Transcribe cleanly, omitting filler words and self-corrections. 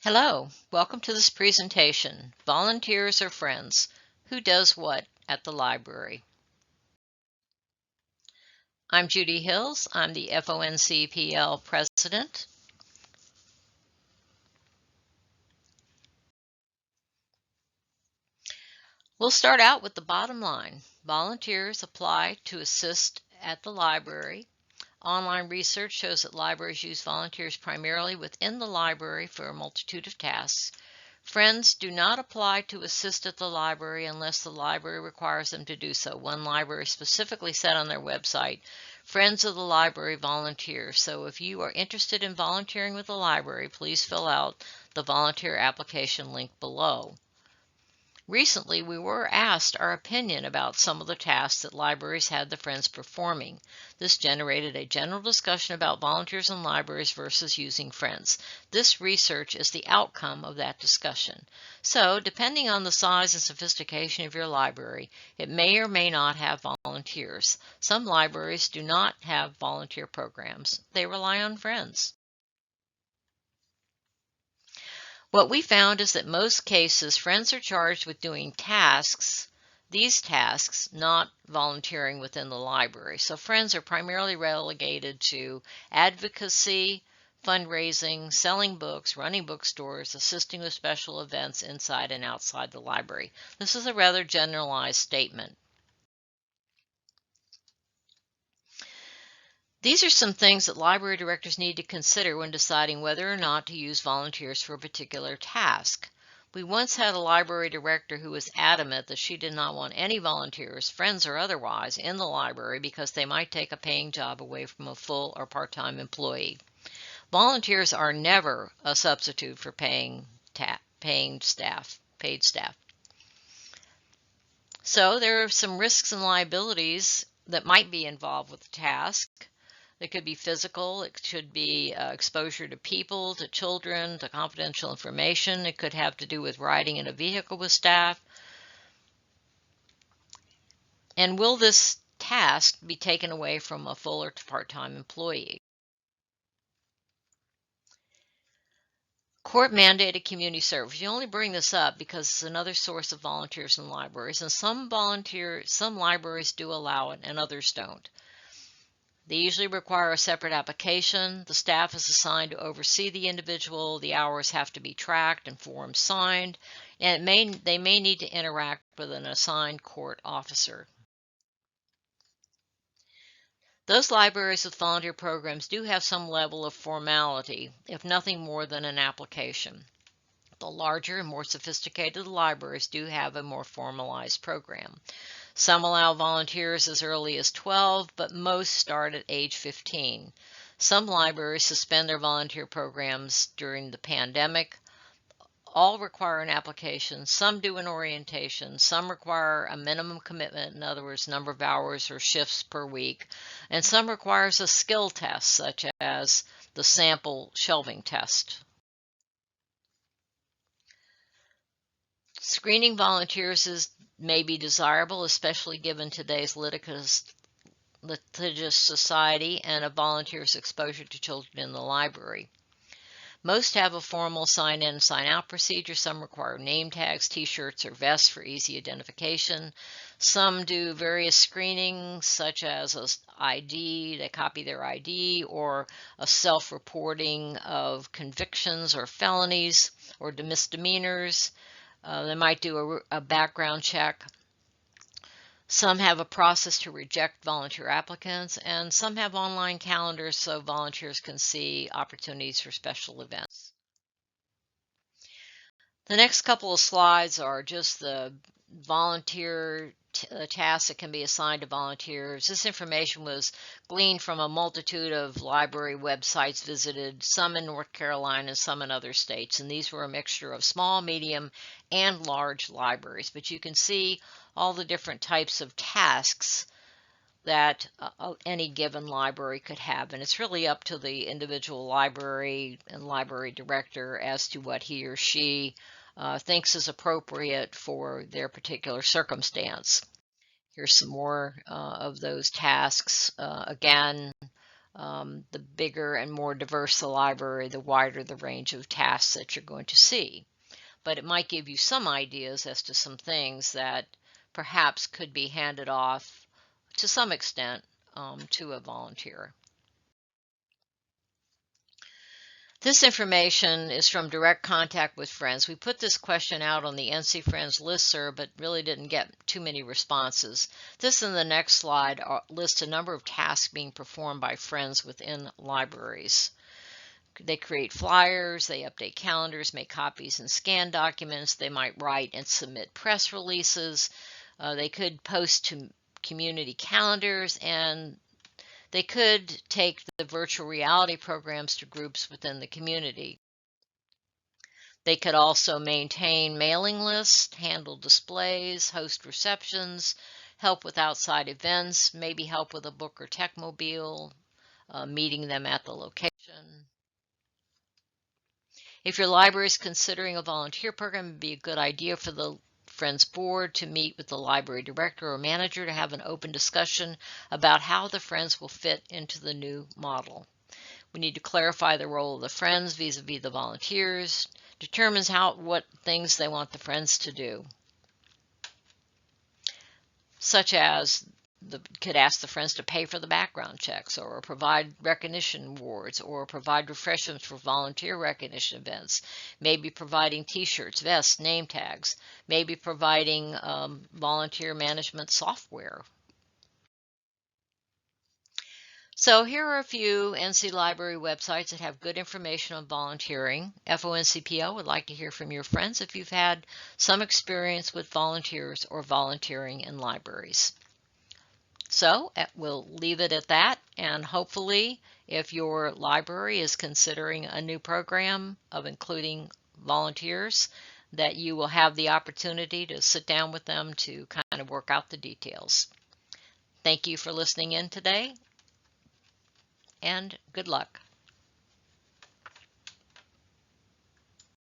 Hello, welcome to this presentation, Volunteers or Friends, Who Does What at the Library? I'm Judy Hills, I'm the FONCPL President. We'll start out with the bottom line. Volunteers apply to assist at the library. Online research shows that libraries use volunteers primarily within the library for a multitude of tasks. Friends do not apply to assist at the library unless the library requires them to do so. One library specifically said on their website, Friends of the Library volunteer. So if you are interested in volunteering with the library, please fill out the volunteer application link below. Recently, we were asked our opinion about some of the tasks that libraries had the Friends performing. This generated a general discussion about volunteers in libraries versus using Friends. This research is the outcome of that discussion. So, depending on the size and sophistication of your library, it may or may not have volunteers. Some libraries do not have volunteer programs. They rely on Friends. What we found is that most cases, Friends are charged with doing tasks, these tasks, not volunteering within the library. So Friends are primarily relegated to advocacy, fundraising, selling books, running bookstores, assisting with special events inside and outside the library. This is a rather generalized statement. These are some things that library directors need to consider when deciding whether or not to use volunteers for a particular task. We once had a library director who was adamant that she did not want any volunteers, friends or otherwise, in the library because they might take a paying job away from a full or part-time employee. Volunteers are never a substitute for paid staff. So there are some risks and liabilities that might be involved with the task. It could be physical, it could be exposure to people, to children, to confidential information. It could have to do with riding in a vehicle with staff. And will this task be taken away from a full or part-time employee? Court-mandated community service. You only bring this up because it's another source of volunteers in libraries, and some libraries do allow it and others don't. They usually require a separate application. The staff is assigned to oversee the individual. The hours have to be tracked and forms signed, and they may need to interact with an assigned court officer. Those libraries with volunteer programs do have some level of formality, if nothing more than an application. The larger and more sophisticated libraries do have a more formalized program. Some allow volunteers as early as 12, but most start at age 15. Some libraries suspend their volunteer programs during the pandemic. All require an application. Some do an orientation. Some require a minimum commitment, in other words, number of hours or shifts per week. And some requires a skill test, such as the sample shelving test. Screening volunteers may be desirable, especially given today's litigious society and a volunteer's exposure to children in the library. Most have a formal sign-in, sign-out procedure. Some require name tags, t-shirts, or vests for easy identification. Some do various screenings, such as an ID, they copy their ID, or a self-reporting of convictions or felonies or misdemeanors. They might do a background check. Some have a process to reject volunteer applicants, and some have online calendars so volunteers can see opportunities for special events. The next couple of slides are just the volunteer tasks that can be assigned to volunteers. This information was gleaned from a multitude of library websites visited, some in North Carolina and some in other states. And these were a mixture of small, medium, and large libraries. But you can see all the different types of tasks that any given library could have. And it's really up to the individual library and library director as to what he or she thinks is appropriate for their particular circumstance. Here's some more of those tasks. Again, The bigger and more diverse the library, the wider the range of tasks that you're going to see. But it might give you some ideas as to some things that perhaps could be handed off to some extent to a volunteer. This information is from direct contact with friends. We put this question out on the NC Friends listserv, but really didn't get too many responses. This and the next slide lists a number of tasks being performed by friends within libraries. They create flyers, they update calendars, make copies and scan documents, they might write and submit press releases, they could post to community calendars, and they could take the virtual reality programs to groups within the community. They could also maintain mailing lists, handle displays, host receptions, help with outside events, maybe help with a book or techmobile, meeting them at the location. If your library is considering a volunteer program, it'd be a good idea for the Friends Board to meet with the library director or manager to have an open discussion about how the Friends will fit into the new model. We need to clarify the role of the Friends vis-a-vis the volunteers, determines what things they want the Friends to do, such as could ask the Friends to pay for the background checks, or provide recognition awards, or provide refreshments for volunteer recognition events, maybe providing t-shirts, vests, name tags, maybe providing volunteer management software. So here are a few NC Library websites that have good information on volunteering. FONCPL would like to hear from your friends if you've had some experience with volunteers or volunteering in libraries. So we'll leave it at that, and hopefully if your library is considering a new program of including volunteers, that you will have the opportunity to sit down with them to kind of work out the details. Thank you for listening in today, and good luck.